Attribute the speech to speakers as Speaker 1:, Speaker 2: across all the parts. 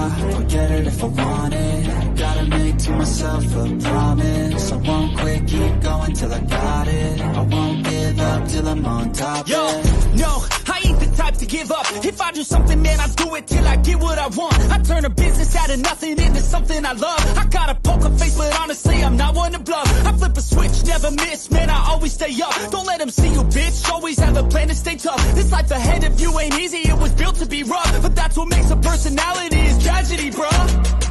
Speaker 1: stop, forget it if I want it. Gotta make to myself a promise. I won't quit, keep going till I got it. I won't give up till I'm on top.
Speaker 2: Yo, no, I ain't the type to give up. If I do something, man, I do it till I get what I want. I turn a business out of nothing into something I love. I got a poker face, but honestly, I'm not one to bluff. I flip a switch, never miss, man, I always stay up. Don't let them see you, bitch, always have a plan to stay tough. This life ahead of you ain't easy, it was built to be rough. But that's what makes a personality, is tragedy, bruh.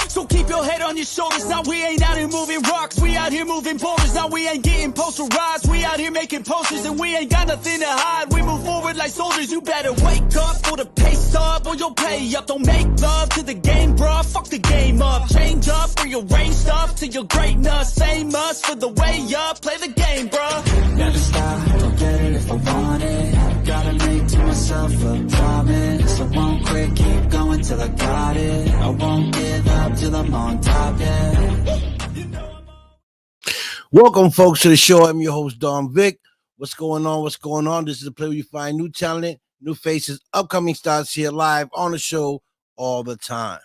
Speaker 2: So keep your head on your shoulders. Now we ain't out here moving rocks, we out here moving boulders. Now we ain't getting posterized, we out here making posters. And we ain't got nothing to hide, we move forward like soldiers. You better wake up for the pay stub, or you'll pay up. Don't make love to the game, bruh, fuck the game up. Change up, rearrange stuff to your greatness. Same us for the way up, play the game, bruh.
Speaker 1: Never stop, forget it if I want it. Gotta make to myself a promise. I won't quit, keep going till I got it. I won't give up till I'm on top, yeah.
Speaker 3: Welcome, folks, to the show. I'm your host, Don Vic. What's going on? What's going on? This is a place where you find new talent, new faces, upcoming stars here live on the show all the time.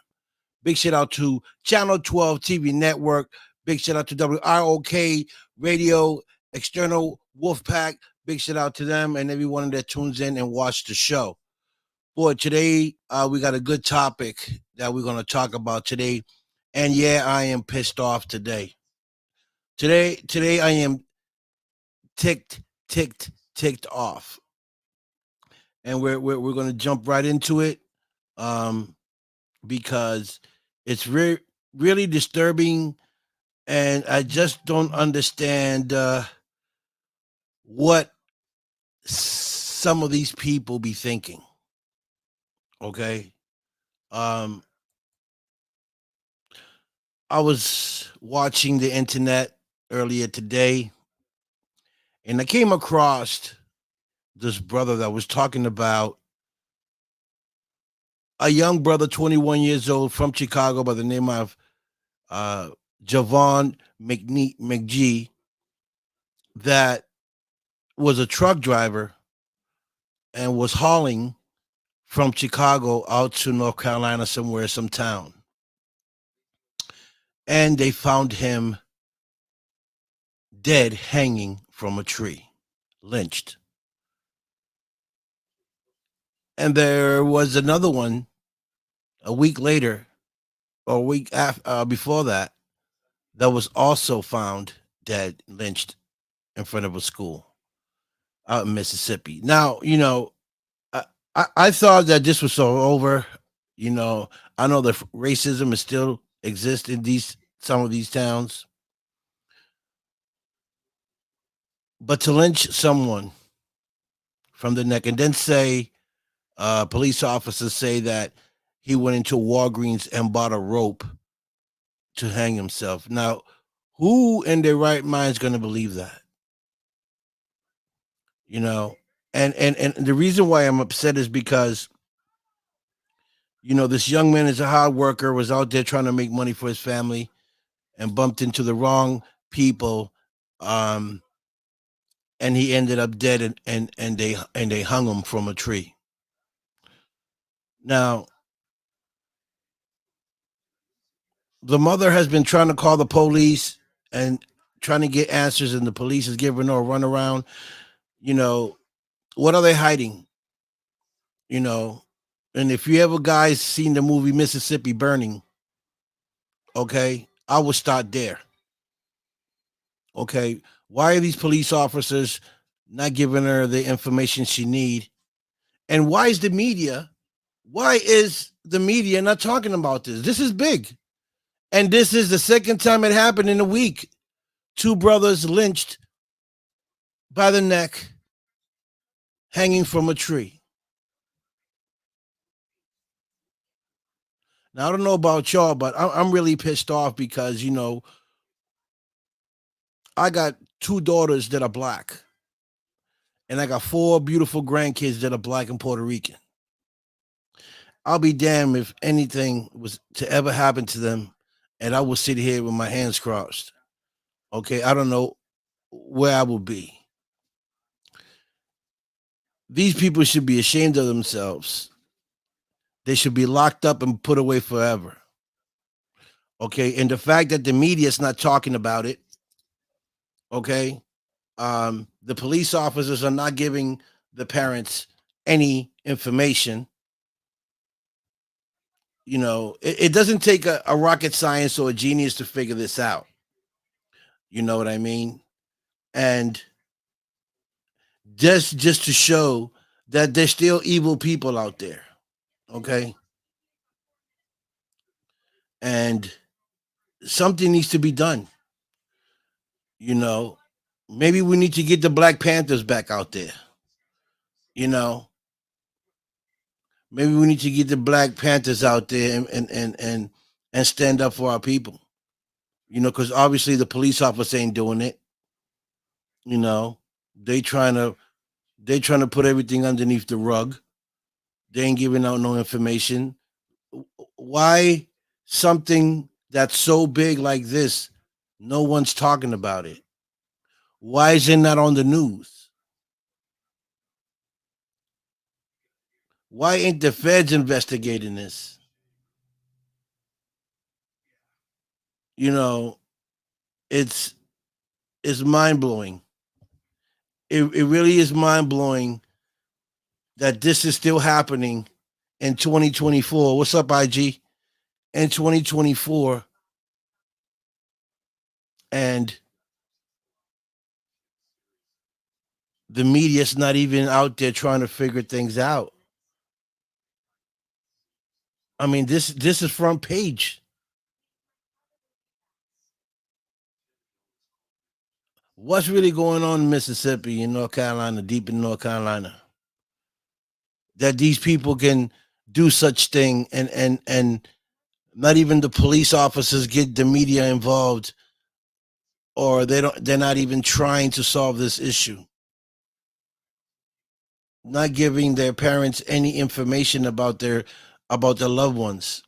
Speaker 3: Big shout out to Channel 12 TV Network. Big shout out to WROK Radio, External Wolfpack. Big shout out to them and everyone that tunes in and watch the show. Boy, today we got a good topic that we're going to talk about today. And yeah, I am pissed off today. Today I am ticked off. And we're going to jump right into it because it's really disturbing, and I just don't understand what some of these people be thinking. Okay. I was watching the internet earlier today, and I came across this brother that was talking about a young brother, 21 years old, from Chicago, by the name of Javon McGee, that was a truck driver and was hauling from Chicago out to North Carolina somewhere, some town. And they found him dead, hanging from a tree, lynched. And there was another one a week later, or a week after, before that was also found dead, lynched in front of a school out in Mississippi. Now, I thought that this was so over. I know that racism is still exists in some of these towns, but to lynch someone from the neck and then say, police officers say that he went into Walgreens and bought a rope to hang himself. Now, who in their right mind is going to believe that? And the reason why I'm upset is because, this young man is a hard worker, was out there trying to make money for his family, and bumped into the wrong people, and he ended up dead, and they hung him from a tree. Now, the mother has been trying to call the police and trying to get answers, and the police is giving her a runaround. What are they hiding? And if you ever guys seen the movie Mississippi Burning, okay, I will start there. Okay, why are these police officers not giving her the information she need? And why is the media not talking about this? This is big. And this is the second time it happened in a week. 2 brothers lynched by the neck, hanging from a tree. Now, I don't know about y'all, but I'm really pissed off because, I got 2 daughters that are black, and I got 4 beautiful grandkids that are black and Puerto Rican. I'll be damned if anything was to ever happen to them, and I will sit here with my hands crossed. Okay, I don't know where I will be. These people should be ashamed of themselves. They should be locked up and put away forever. Okay. And the fact that the media is not talking about it, okay, the police officers are not giving the parents any information. It doesn't take a rocket science or a genius to figure this out. You know what I mean? And just to show that there's still evil people out there. Okay. And something needs to be done. You know, maybe we need to get the Black Panthers back out there. You know, maybe we need to get the Black Panthers out there and stand up for our people. Because obviously the police officers ain't doing it. You know, they trying to put everything underneath the rug. They ain't giving out no information. Why something that's so big like this, no one's talking about it? Why is it not on the news? Why ain't the feds investigating this? It's mind blowing. It really is mind blowing that this is still happening in 2024. What's up, IG? In 2024, and the media's not even out there trying to figure things out. I mean, this is front page. What's really going on in Mississippi and North Carolina, deep in North Carolina, that these people can do such thing, and not even the police officers get the media involved, or they're not even trying to solve this issue, not giving their parents any information about their loved ones.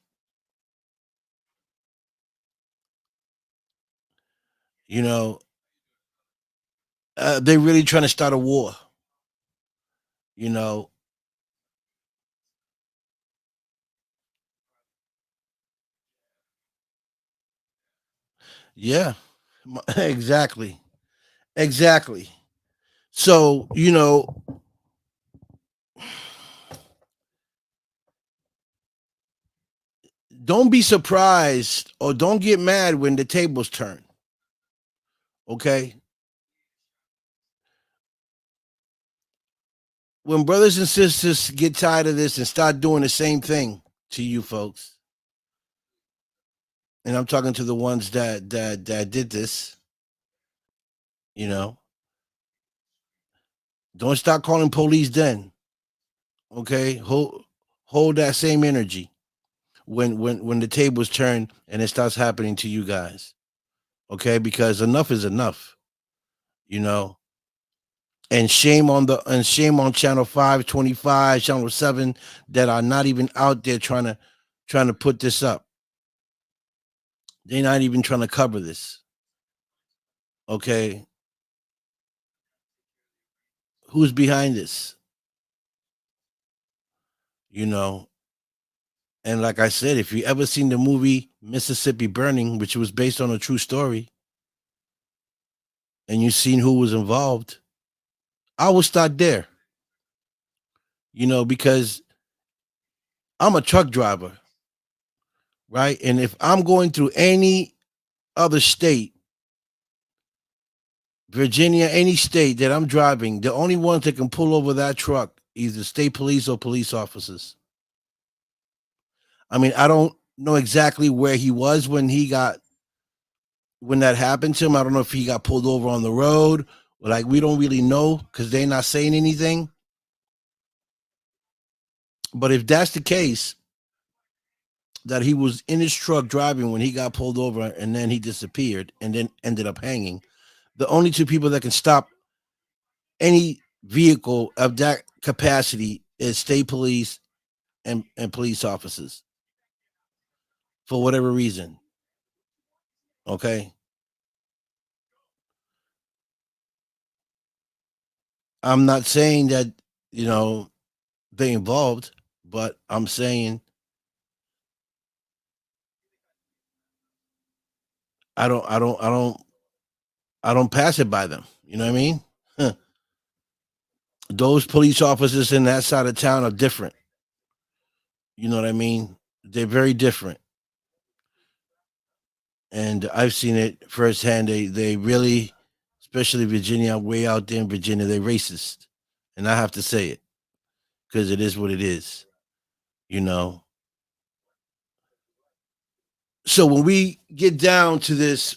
Speaker 3: They're really trying to start a war. you know yeah. Exactly. Exactly. So, don't be surprised or don't get mad when the tables turn. Okay? When brothers and sisters get tired of this and start doing the same thing to you folks, and I'm talking to the ones that did this, you know, don't start calling police then. Okay? Hold that same energy when the tables turn and it starts happening to you guys. Okay? Because enough is enough, you know. And shame on channel 525, channel 7 that are not even out there trying to put this up. They're not even trying to cover this. Okay? Who's behind this? And like I said, if you ever seen the movie Mississippi Burning, which was based on a true story, and you've seen who was involved, I will start there. Because I'm a truck driver, right? And if I'm going through any other state, Virginia, any state that I'm driving, the only ones that can pull over that truck either state police or police officers. I mean, I don't know exactly where he was when that happened to him. I don't know if he got pulled over on the road. Like, we don't really know because they're not saying anything. But if that's the case, that he was in his truck driving when he got pulled over and then he disappeared and then ended up hanging, the only two people that can stop any vehicle of that capacity is state police and police officers, for whatever reason. Okay? I'm not saying that, they're involved, but I'm saying I don't pass it by them. You know what I mean? Those police officers in that side of town are different. You know what I mean? They're very different. And I've seen it firsthand. They really, especially Virginia, way out there in Virginia, they're racist. And I have to say it because it is what it is, you know. So when we get down to this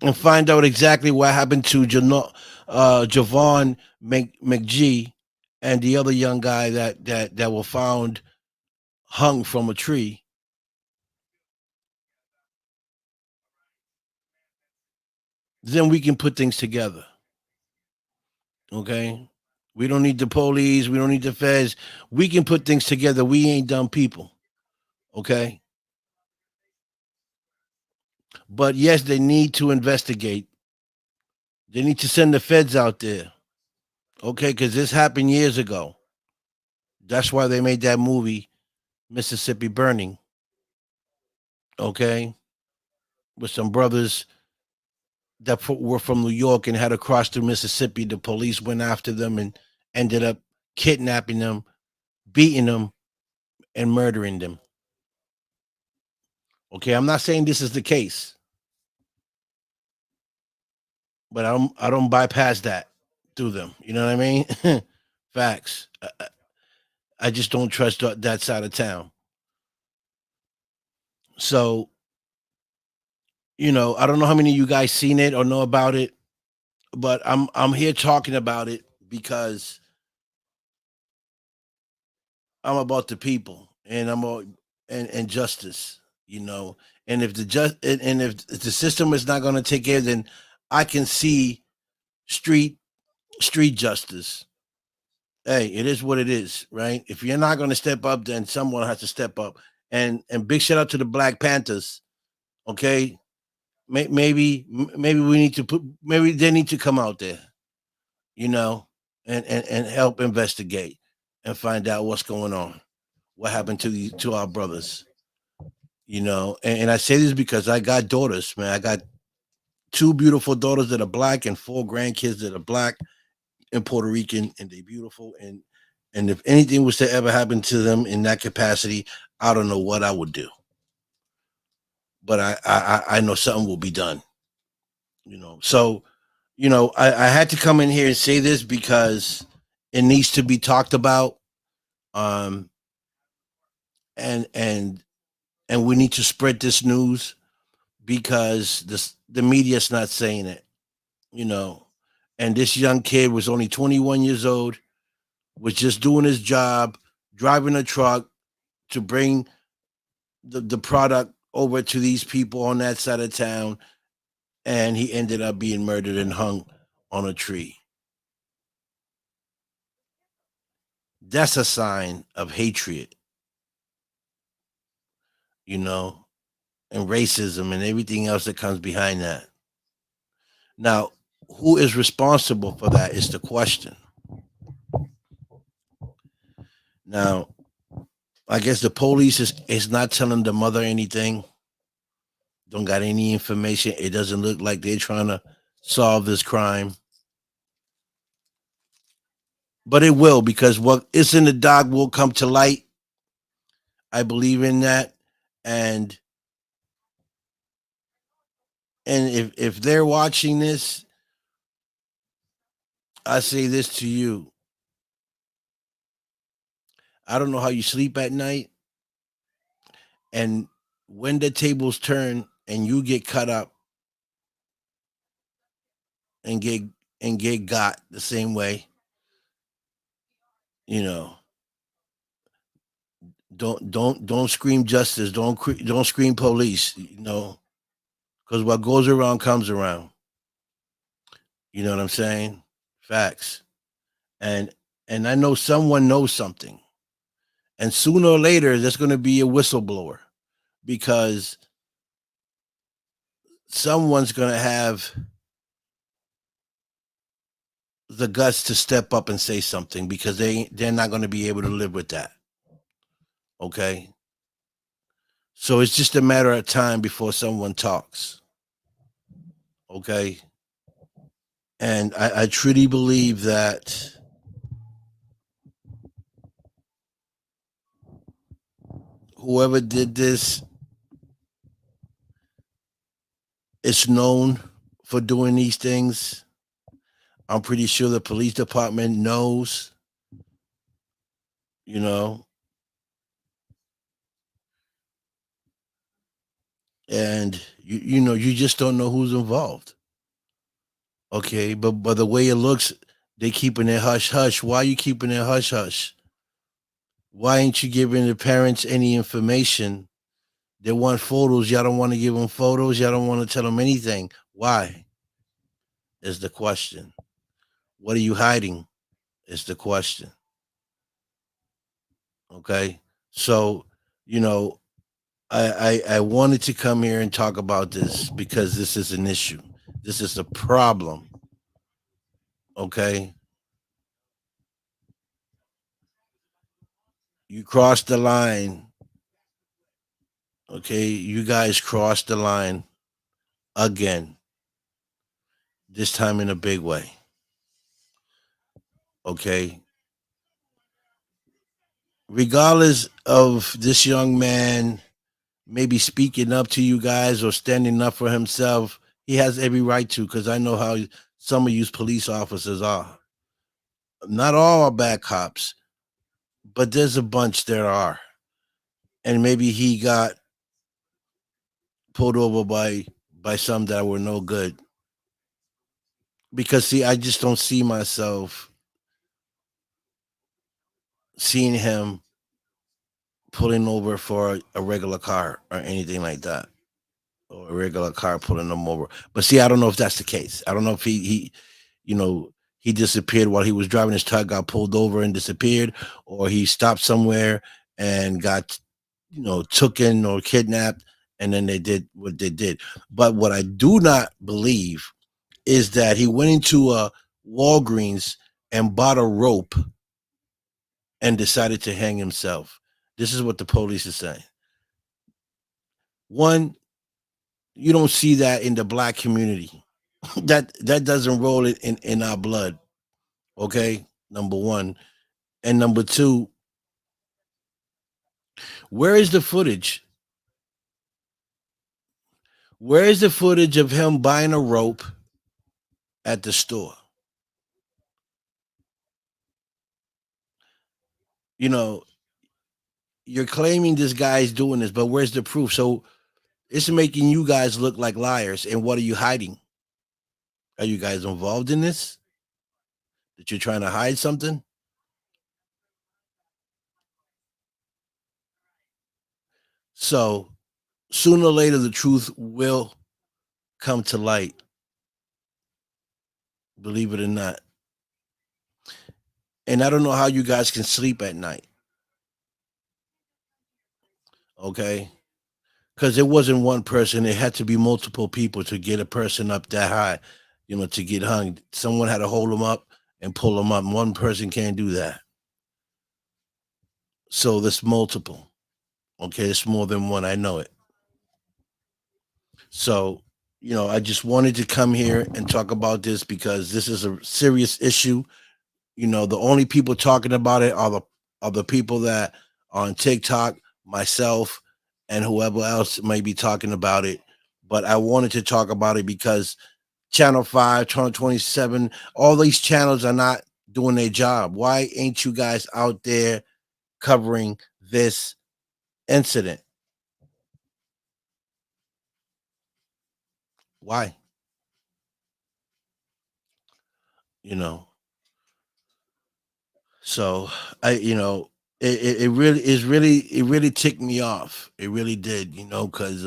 Speaker 3: and find out exactly what happened to Javon McGee and the other young guy that were found hung from a tree, then we can put things together. Okay? We don't need the police, we don't need the feds. We can put things together. We ain't dumb people. Okay? But yes, they need to investigate. They need to send the feds out there. Okay, because this happened years ago. That's why they made that movie, Mississippi Burning. Okay, with some brothers that were from New York and had to cross through Mississippi. The police went after them and ended up kidnapping them, beating them, and murdering them. Okay, I'm not saying this is the case, but I don't bypass that through them. You know what I mean? Facts. I just don't trust that side of town. So, I don't know how many of you guys seen it or know about it, but I'm here talking about it because I'm about the people and I'm all, and justice, And if and if the system is not going to take care, then I can see street street justice. Hey, it is what it is, right? If you're not going to step up, then someone has to step up. And big shout out to the Black Panthers. Okay, maybe we need to maybe they need to come out there, you know, and help investigate and find out what's going on, what happened to our brothers, and I say this because I got daughters, man. I got two beautiful daughters that are black and four grandkids that are black and Puerto Rican, and they're beautiful. And if anything was to ever happen to them in that capacity, I don't know what I would do. But I know something will be done. So I had to come in here and say this because it needs to be talked about. Um and and and we need to spread this news because the media's not saying it, you know. And this young kid was only 21 years old, was just doing his job, driving a truck to bring the product over to these people on that side of town, and he ended up being murdered and hung on a tree. That's a sign of hatred, you know, and racism and everything else that comes behind that. Now, who is responsible for that is the question. Now, I guess the police is not telling the mother anything. Don't got any information. It doesn't look like they're trying to solve this crime. But it will, because what is in the dark will come to light. I believe in that. And if they're watching this, I say this to you. I don't know how you sleep at night. And when the tables turn and you get cut up and get got the same way, you know, don't scream justice, don't scream police, because what goes around comes around. You know what I'm saying? Facts. And I know someone knows something. And sooner or later there's going to be a whistleblower, because someone's going to have the guts to step up and say something, because they're not going to be able to live with that. Okay? So it's just a matter of time before someone talks. Okay. And I truly believe that whoever did this is known for doing these things. I'm pretty sure the police department knows, you know, and you just don't know who's involved. Okay, but the way it looks, they keeping it hush hush. Why are you keeping it hush hush? Why ain't you giving the parents any information? They want photos. Y'all don't want to give them photos. Y'all don't want to tell them anything. Why? Is the question. What are you hiding? Is the question. Okay. So, you know, I wanted to come here and talk about this because this is an issue. This is a problem. Okay. You crossed the line. Okay. You guys crossed the line again, this time in a big way. Okay. Regardless of this young man maybe speaking up to you guys or standing up for himself, he has every right to, because I know how some of you police officers are. Not all are bad cops, but there's a bunch there are. And maybe he got pulled over by some that were no good. Because see, I just don't see myself seeing him pulling over for a regular car or anything like that. Or a regular car pulling him over. But see, I don't know if that's the case. I don't know if he you know, he disappeared while he was driving his truck, got pulled over and disappeared, or he stopped somewhere and got, taken or kidnapped, and then they did what they did. But what I do not believe is that he went into a Walgreens and bought a rope and decided to hang himself. This is what the police is saying. One, you don't see that in the black community. That doesn't roll in our blood. Okay, number one. And number two, where is the footage? Where is the footage of him buying a rope at the store? You know, you're claiming this guy's doing this, but where's the proof? So it's making you guys look like liars. And what are you hiding? Are you guys involved in this? That you're trying to hide something? So sooner or later, the truth will come to light. Believe it or not. And I don't know how you guys can sleep at night. Okay. Because it wasn't one person, it had to be multiple people to get a person up that high, to get hung. Someone had to hold them up and pull them up. One person can't do that. So there's multiple. Okay, it's more than one. I know it. So, I just wanted to come here and talk about this because this is a serious issue. The only people talking about it are the people that are on TikTok, myself, and whoever else may be talking about it. But I wanted to talk about it because Channel 5, Channel 27, all these channels are not doing their job. Why ain't you guys out there covering this incident? Why? You know. So it really it really ticked me off. It really did, because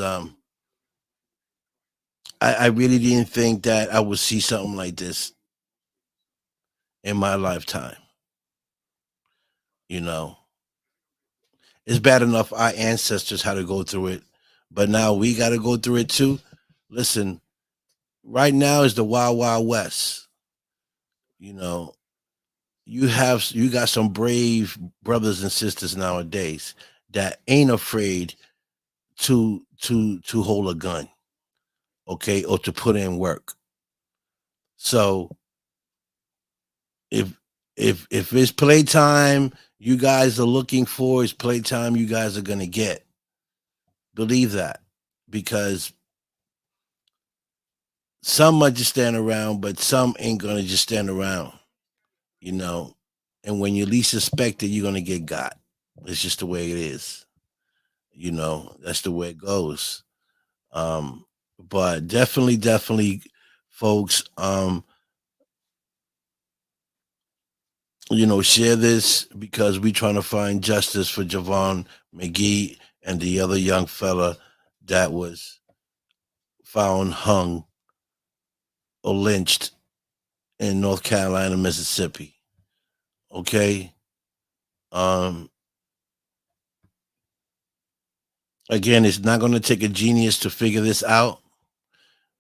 Speaker 3: I really didn't think that I would see something like this in my lifetime. You know, it's bad enough our ancestors had to go through it, but now we got to go through it too. Listen, right now is the wild wild west. You know, you got some brave brothers and sisters nowadays that ain't afraid to hold a gun. okay, or to put in work. So if if it's playtime you guys are looking for, it's playtime you guys are gonna get. Believe that, because some might just stand around, but some ain't gonna just stand around, you know. And when you least suspect it, you're gonna get got. It's just the way it is, you know. That's the way it goes. Um, but definitely, folks. Share this because we trying to find justice for Javon McGee and the other young fella that was found hung or lynched in North Carolina, Mississippi. Okay. Um, Again, it's not going to take a genius to figure this out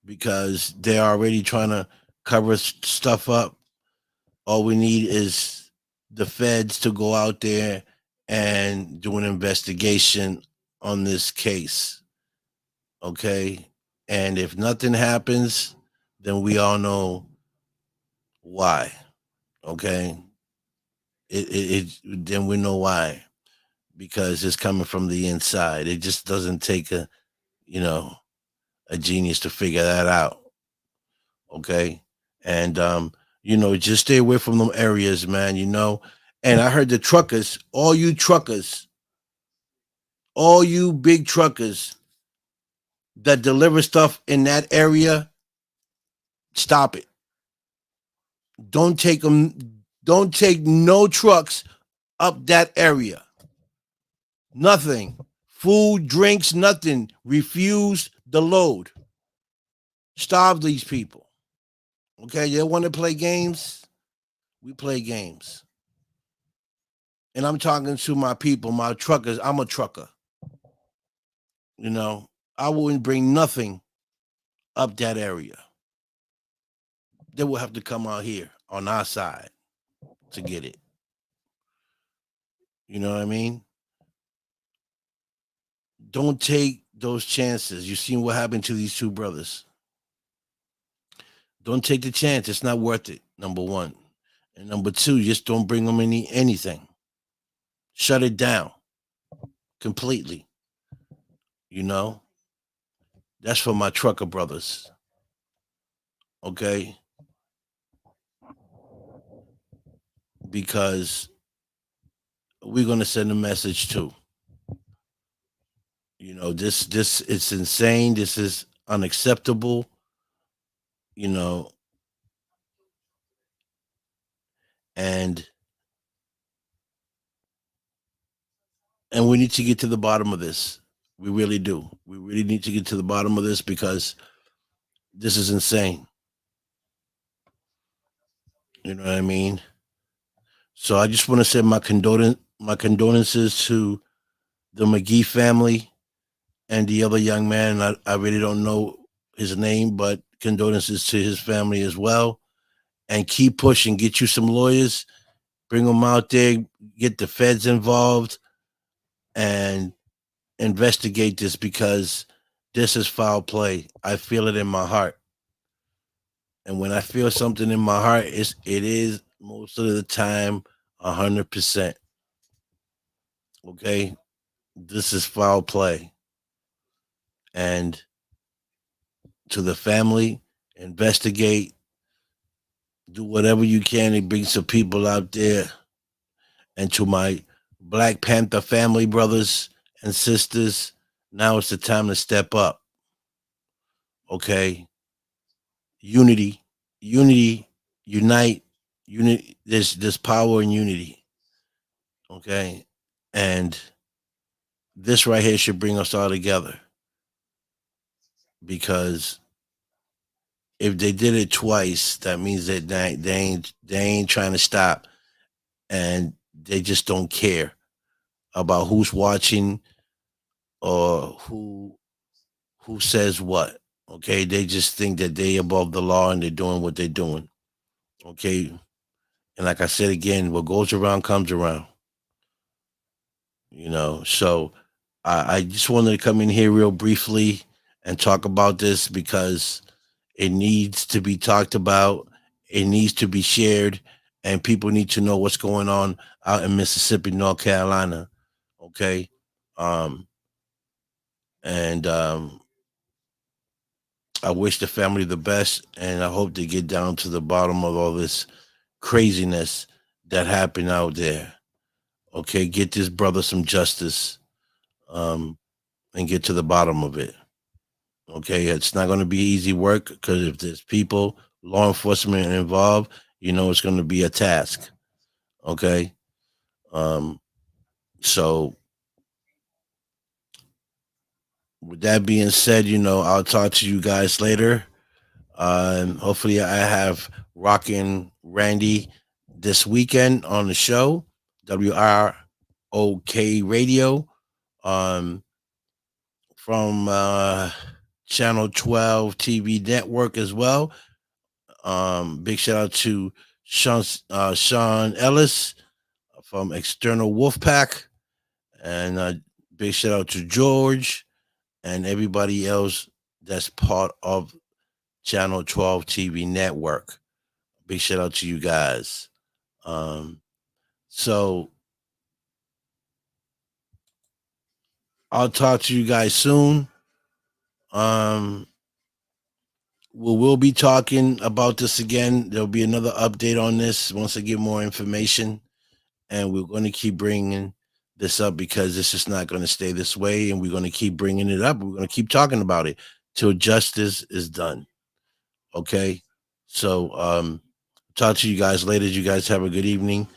Speaker 3: because they're already trying to cover stuff up. All we need is the feds to go out there and do an investigation on this case. Okay. And if nothing happens, then we all know why. Okay. Then we know why, because it's coming from the inside. It just doesn't take you know, a genius to figure that out. Okay. And, just stay away from them areas, man, And I heard the truckers, all you truckers, all you big truckers that deliver stuff in that area, stop it. Don't take no trucks up that area. Nothing. Food, drinks, nothing. Refuse the load. Starve these people. Okay, they want to play games. We play games. And I'm talking to my people, my truckers. I'm a trucker. I wouldn't bring nothing up that area. They will have to come out here on our side to get it. You know what I mean? Don't take those chances. You seen what happened to these two brothers. Don't take the chance. It's not worth it, number one. And number two, just don't bring them anything. Shut it down completely. That's for my trucker brothers. Okay? Because we're going to send a message too. This it's insane. This is unacceptable. And we need to get to the bottom of this. We really do. We really need to get to the bottom of this because this is insane. You know what I mean? So I just want to send my condolences to the McGee family and the other young man. I really don't know his name, but condolences to his family as well. And keep pushing. Get you some lawyers. Bring them out there. Get the feds involved and investigate this because this is foul play. I feel it in my heart. And when I feel something in my heart, it is most of the time 100%. Okay? This is foul play. And to the family, investigate, do whatever you can to bring some people out there. And to my Black Panther family brothers and sisters, now it's the time to step up. Okay? Unity, unite, unity. There's power in unity. Okay? And this right here should bring us all together. Because if they did it twice, that means that they ain't trying to stop, and they just don't care about who's watching or who says what. Okay, they just think that they above the law and they're doing what they're doing. Okay, and like I said again, what goes around comes around. So I just wanted to come in here real briefly and talk about this because it needs to be talked about. It needs to be shared, and people need to know what's going on out in Mississippi, North Carolina. Okay. And I wish the family the best, and I hope they get down to the bottom of all this craziness that happened out there. Okay, get this brother some justice, and get to the bottom of it. Okay, it's not going to be easy work because if there's people, law enforcement involved, it's going to be a task. Okay, so with that being said, I'll talk to you guys later. Hopefully, I have Rockin' Randy this weekend on the show, WROK Radio, from Channel 12 TV network as well. Big shout out to Sean Ellis from External Wolfpack, and big shout out to George and everybody else that's part of Channel 12 TV network. Big shout out to you guys. So I'll talk to you guys soon. We'll be talking about this again. There'll be another update on this once I get more information, and we're going to keep bringing this up because this is not going to stay this way, and we're going to keep bringing it up. We're going to keep talking about it till justice is done. Okay, so talk to you guys later. You guys have a good evening,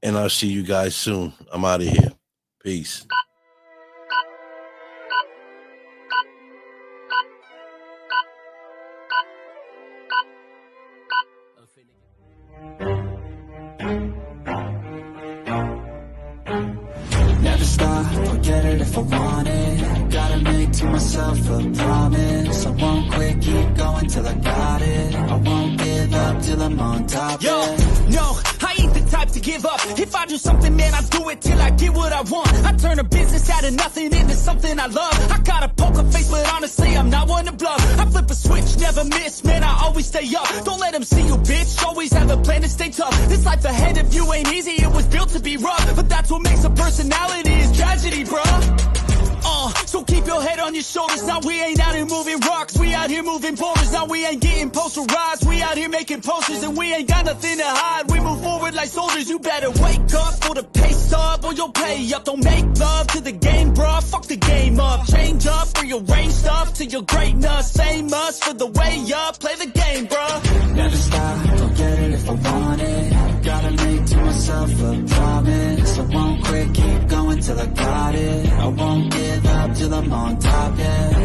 Speaker 3: and I'll see you guys soon. I'm out of here. Peace.
Speaker 1: Never stop, I'll get it if I want it. Gotta make to myself a promise. I won't quit, keep going till I got it. I won't give up till I'm on top.
Speaker 2: Yo, no, I ain't the type to give up. If I do something, man, I do it till I get what I want. I turn a business out of nothing into something I love. I got a poker face, but honestly, I'm not one to bluff. I flip a switch, never miss, man, I always stay up. Don't let them see you, bitch, always have a plan to stay tough. This life ahead of you ain't easy, it was built to be rough. But that's what makes a personality, is tragedy, bruh. So keep your head on your shoulders. Now we ain't out here moving rocks, we out here moving boulders. Now we ain't getting posterized, we out here making posters. And we ain't got nothing to hide, we move forward like soldiers. You better wake up for the pace up, or you'll pay up. Don't make love to the game, bruh, fuck the game up. Change up, rearrange stuff to your greatness. Famous for the way up, play the game, bruh.
Speaker 1: Never stop, I'll get it if I want it. Gotta make to myself a promise. I won't quit, keep going till I got it. I won't give up till I'm on top, yeah.